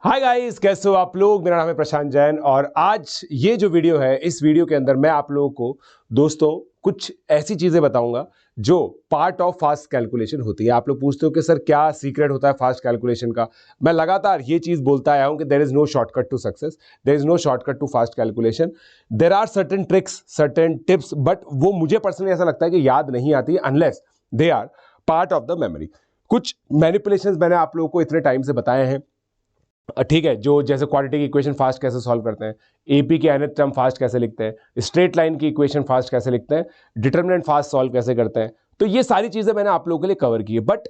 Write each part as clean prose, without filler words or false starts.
Hi guys, कैसे हो आप लोग। मेरा नाम है प्रशांत जैन और आज ये जो वीडियो है, इस वीडियो के अंदर मैं आप लोगों को दोस्तों कुछ ऐसी चीजें बताऊंगा जो पार्ट ऑफ फास्ट कैलकुलेशन होती है। आप लोग पूछते हो कि सर क्या सीक्रेट होता है फास्ट कैलकुलेशन का। मैं लगातार ये चीज बोलता आया हूं कि there is no shortcut to success, there is no shortcut to fast calculation. There are certain tricks, certain tips, but वो मुझे पर्सनली ऐसा लगता है कि याद नहीं आती unless they are part of the memory. कुछ मैनिपुलेशंस मैंने आप लोगों को इतने टाइम से बताए हैं, ठीक है, जो जैसे क्वाड्रेटिक इक्वेशन फास्ट कैसे सॉल्व करते हैं, एपी के nth टर्म फास्ट कैसे लिखते हैं, स्ट्रेट लाइन की इक्वेशन फास्ट कैसे लिखते हैं, डिटर्मिनेंट फास्ट सॉल्व कैसे करते हैं। तो ये सारी चीजें मैंने आप लोगों के लिए कवर की है। बट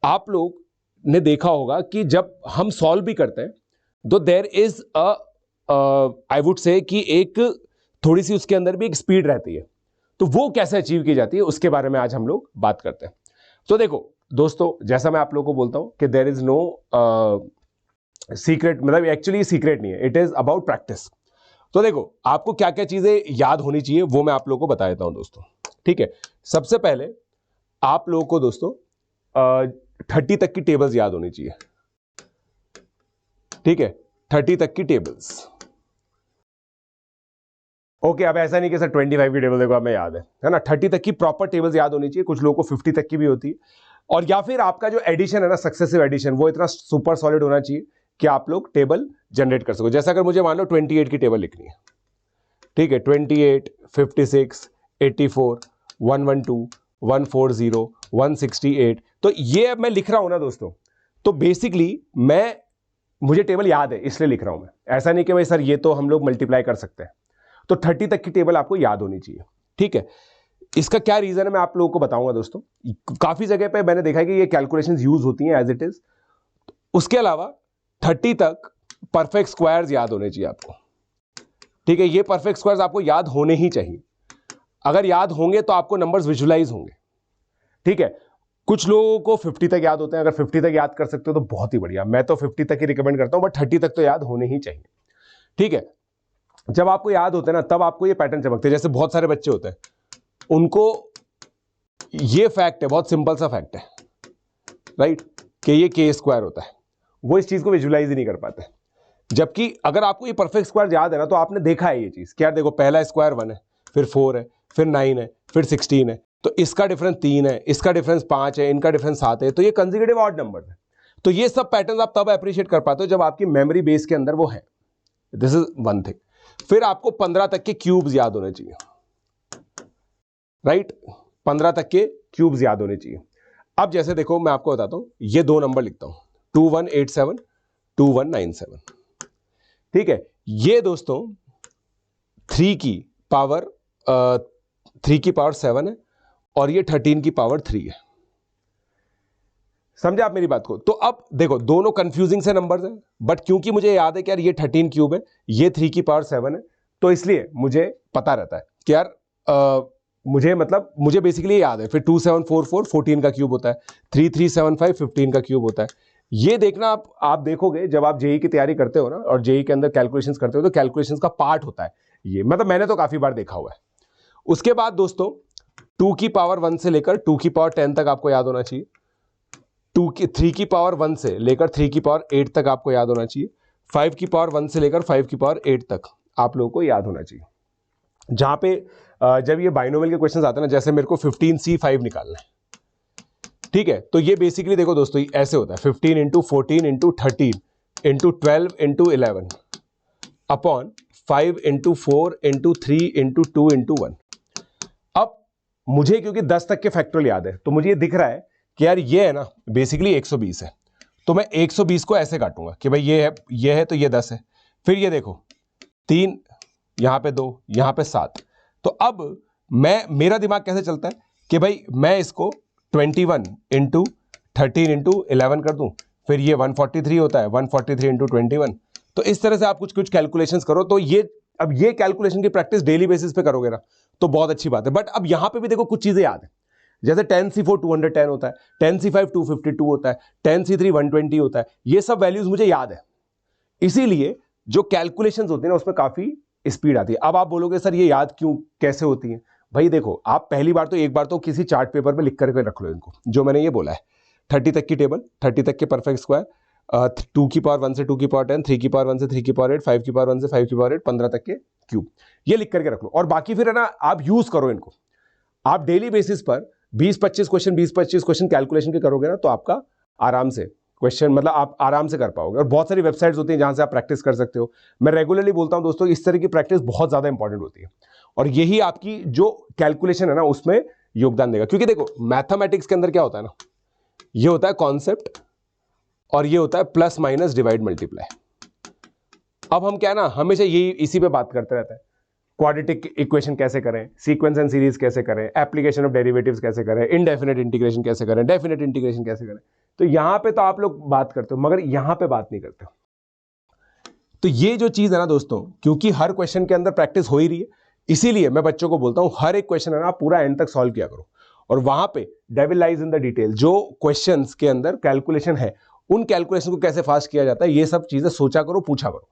आप लोग ने देखा होगा कि जब हम सॉल्व भी करते हैं तो there is a I would say कि एक थोड़ी सी उसके अंदर भी एक स्पीड रहती है। तो वो कैसे अचीव की जाती है उसके बारे में आज हम लोग बात करते हैं। तो देखो दोस्तों, जैसा मैं आप लोगों को बोलता हूं कि देयर इज नो सीक्रेट, मतलब एक्चुअली सीक्रेट नहीं है, इट इज अबाउट प्रैक्टिस। तो देखो आपको क्या क्या चीजें याद होनी चाहिए वो मैं आप लोगों को बता देता हूं दोस्तों। ठीक है, सबसे पहले आप लोगों को दोस्तों 30 तक की टेबल्स याद होनी चाहिए। ठीक है, 30 तक की टेबल्स। ओके, अब ऐसा नहीं कि सर 25 की टेबल देखो हमें याद है ना। 30 तक की प्रॉपर टेबल्स याद होनी चाहिए। कुछ लोगों को 50 तक की भी होती है। और या फिर आपका जो एडिशन है ना, सक्सेसिव एडिशन, वो इतना सुपर सॉलिड होना चाहिए कि आप लोग टेबल जनरेट कर सको। जैसा अगर मुझे मान लो 28 की टेबल लिखनी है, ठीक है, 28, 56, 84, 112, 140, 168, तो ये अब मैं लिख रहा हूं ना दोस्तों, तो बेसिकली मुझे टेबल याद है इसलिए लिख रहा हूं मैं। ऐसा नहीं कि भाई सर ये तो हम लोग मल्टीप्लाई कर सकते हैं। तो 30 तक की टेबल आपको याद होनी चाहिए। ठीक है, इसका क्या रीजन है मैं आप लोगों को बताऊंगा दोस्तों। काफी जगह पे मैंने देखा है कि ये कैलकुलेशंस यूज होती हैं एज इट इज। उसके अलावा 30 तक परफेक्ट स्क्वायर्स याद होने चाहिए आपको। ठीक है, ये परफेक्ट स्क्वायर्स आपको याद होने ही चाहिए। अगर याद होंगे तो आपको नंबर्स विजुलाइज होंगे। ठीक है, कुछ लोगों को 50 तक याद होते हैं। अगर 50 तक याद कर सकते हो तो बहुत ही बढ़िया। मैं तो 50 तक ही रिकमेंड करता हूं, बट 30 तक तो याद होने ही चाहिए। ठीक है, जब आपको याद होते हैं ना तब आपको ये पैटर्न चमकते हैं। जैसे बहुत सारे बच्चे होते हैं, उनको ये फैक्ट है, बहुत सिंपल सा फैक्ट है, राइट, कि ये के स्क्वायर होता है। वो इस चीज को विजुलाइज ही नहीं कर पाते। जबकि अगर आपको ये परफेक्ट स्क्वायर याद है ना, तो आपने देखा है ये चीज। क्या देखो, पहला स्क्वायर 1 है, फिर 4 है, फिर 9 है, फिर 16 है, तो इसका डिफरेंस 3 है, इसका डिफरेंस 5 है, इनका डिफरेंस 7 है, तो ये कंसेक्यूटिव ऑड नंबर है। तो ये सब पैटर्न आप तब अप्रिशिएट कर पाते हो जब आपकी मेमोरी बेस के अंदर वो है। This is one thing. फिर आपको 15 तक के क्यूब्स याद होने चाहिए, राइट, 15 तक के क्यूब्स याद होने चाहिए। अब जैसे देखो मैं आपको बताता हूं, ये दो नंबर लिखता हूं, 2187, 2197। ठीक है, ये दोस्तों 3 की पावर 7 है और ये 13 की पावर 3 है। समझे आप मेरी बात को। तो अब देखो दोनों कंफ्यूजिंग से नंबर्स हैं, बट क्योंकि मुझे याद है कि यार ये 13 क्यूब है, ये 3 की पावर 7 है, तो इसलिए मुझे पता रहता है कि यार मुझे बेसिकली याद है। फिर 2744 14 का क्यूब होता है, 3375 15 का क्यूब होता है। ये देखना आप देखोगे जब आप जेई की तैयारी करते हो ना, और जेई के अंदर कैलकुलेशंस करते हो, तो कैलकुलेशंस का पार्ट होता है ये। मतलब मैंने तो काफी बार देखा हुआ है। उसके बाद दोस्तों 2 की पावर 1 से लेकर 2 की पावर 10 तक आपको याद होना चाहिए। 3 की पावर 1 से लेकर 3 की पावर 8 तक आपको याद होना चाहिए। 5 की पावर 1 से लेकर 5 की पावर 8 तक आप लोगों को याद होना चाहिए। जहां पे जब ये बाइनोमियल के क्वेश्चंस आते हैं ना, जैसे मेरे को 15C5 निकालना है, ठीक है, तो ये बेसिकली देखो दोस्तों ऐसे होता है, 15 into 14 into 13 into 12 into 11 upon 5 into 4 into 3 into 2 into 1। अब मुझे क्योंकि 10 तक के फैक्टोरियल याद है, तो मुझे ये दिख रहा है कि यार ये है ना बेसिकली 120 है, तो मैं 120 को ऐसे काटूंगा कि भाई ये है तो ये 10 है। फिर ये देखो 3, यहां पे 2, यहां पे 7। तो अब मेरा दिमाग कैसे चलता है कि भाई मैं इसको 21 इंटू 13 इंटू 11 कर दूं, फिर ये 143 होता है, 143 इंटू 21। तो इस तरह से आप कुछ कैलकुलेशंस करो। तो अब ये कैलकुलेशन की प्रैक्टिस डेली बेसिस पे करोगे ना तो बहुत अच्छी बात है। बट अब यहां पे भी देखो कुछ चीजें याद है, जैसे 10C4 210 होता है, 10C5 252 होता है, 10C3 120 होता है। ये सब वैल्यूज मुझे याद है, इसीलिए जो कैलकुलेशंस होती है ना उसमें काफी स्पीड आती है। अब आप बोलोगे सर ये याद क्यों कैसे होती है। भाई देखो, आप पहली बार तो एक बार तो किसी चार्ट पेपर पे लिख करके रख लो इनको, जो मैंने ये बोला है, 30 तक की टेबल, 30 तक के परफेक्ट स्क्वायर, 2 की पावर 1 से 2 की पावर 10, 3 की पावर 1 से 3 की पावर 8, 5 की पावर 1 से 5 की पावर 8, 15 तक के क्यूब, ये लिख करके रख लो। और बाकी फिर है ना, आप यूज करो इनको। आप डेली बेसिस पर 20-25 क्वेश्चन कैलकुलेशन के करोगे ना, तो आपका आराम से क्वेश्चन, मतलब आप आराम से कर पाओगे। और बहुत सारी वेबसाइट्स होती हैं जहां से आप प्रैक्टिस कर सकते हो। मैं रेगुलरली बोलता हूं दोस्तों, इस तरह की प्रैक्टिस बहुत ज्यादा इंपॉर्टेंट होती है, और यही आपकी जो कैलकुलेशन है ना उसमें योगदान देगा। क्योंकि देखो मैथमेटिक्स के अंदर क्या होता है ना, ये होता है कॉन्सेप्ट, और ये होता है प्लस माइनस डिवाइड मल्टीप्लाई। अब हम क्या है ना, हमेशा यही इसी पे बात करते रहते हैं। क्वाड्रेटिक इक्वेशन कैसे करें, सीक्वेंस एंड सीरीज कैसे करें, एप्लीकेशन ऑफ डेरिवेटिव्स कैसे करें, इनडेफिनेट इंटीग्रेशन कैसे करें, डेफिनेट इंटीग्रेशन कैसे करें। तो यहां पे तो आप लोग बात करते हो, मगर यहां पे बात नहीं करते हो। तो ये जो चीज है ना दोस्तों, क्योंकि हर क्वेश्चन के अंदर प्रैक्टिस हो ही रही है, इसीलिए मैं बच्चों को बोलता हूं हर एक क्वेश्चन है ना आप पूरा एंड तक सॉल्व किया करो। और वहां पे devil lies in the detail, जो क्वेश्चंस के अंदर कैलकुलेशन है, उन कैलकुलेशन को कैसे फास्ट किया जाता है, ये सब चीजें सोचा करो, पूछा करो।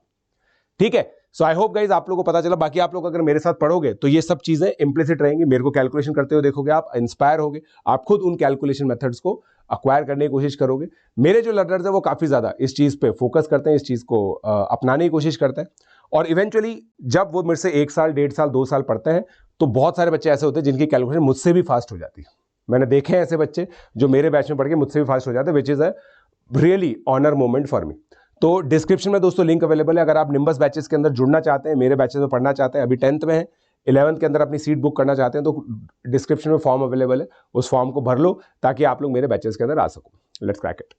ठीक है। सो आई होप गाइज आप लोगों को पता चला। बाकी आप लोग अगर मेरे साथ पढ़ोगे तो ये सब चीजें इंप्लिसिट रहेंगी, मेरे को कैलकुलेशन करते हुए देखोगे, आप इंस्पायर होगे, आप खुद उन कैलकुलेशन मेथड्स को अक्वायर करने की कोशिश करोगे। मेरे जो लर्नर्स हैं वो काफी ज्यादा इस चीज पे फोकस करते हैं, इस चीज को अपनाने की कोशिश करते हैं। और इवेंचुअली जब वो मेरे से 1 साल, 1.5 साल, 2 साल पढ़ते हैं, तो बहुत सारे बच्चे ऐसे होते हैं जिनकी कैलकुलेशन मुझसे भी फास्ट हो जाती है। मैंने देखे हैं ऐसे बच्चे जो मेरे बैच में पढ़ के मुझसे भी फास्ट हो जाते हैं, which is a really honour moment for me. तो डिस्क्रिप्शन में दोस्तों लिंक अवेलेबल है। अगर आप निम्बस बैचेस के अंदर जुड़ना चाहते हैं, मेरे बैचेस में पढ़ना चाहते हैं, अभी 10th में है, 11th के अंदर अपनी सीट बुक करना चाहते हैं, तो डिस्क्रिप्शन में फॉर्म अवेलेबल है, उस फॉर्म को भर लो ताकि आप लोग मेरे बैचेस के अंदर आ सको। Let's crack it.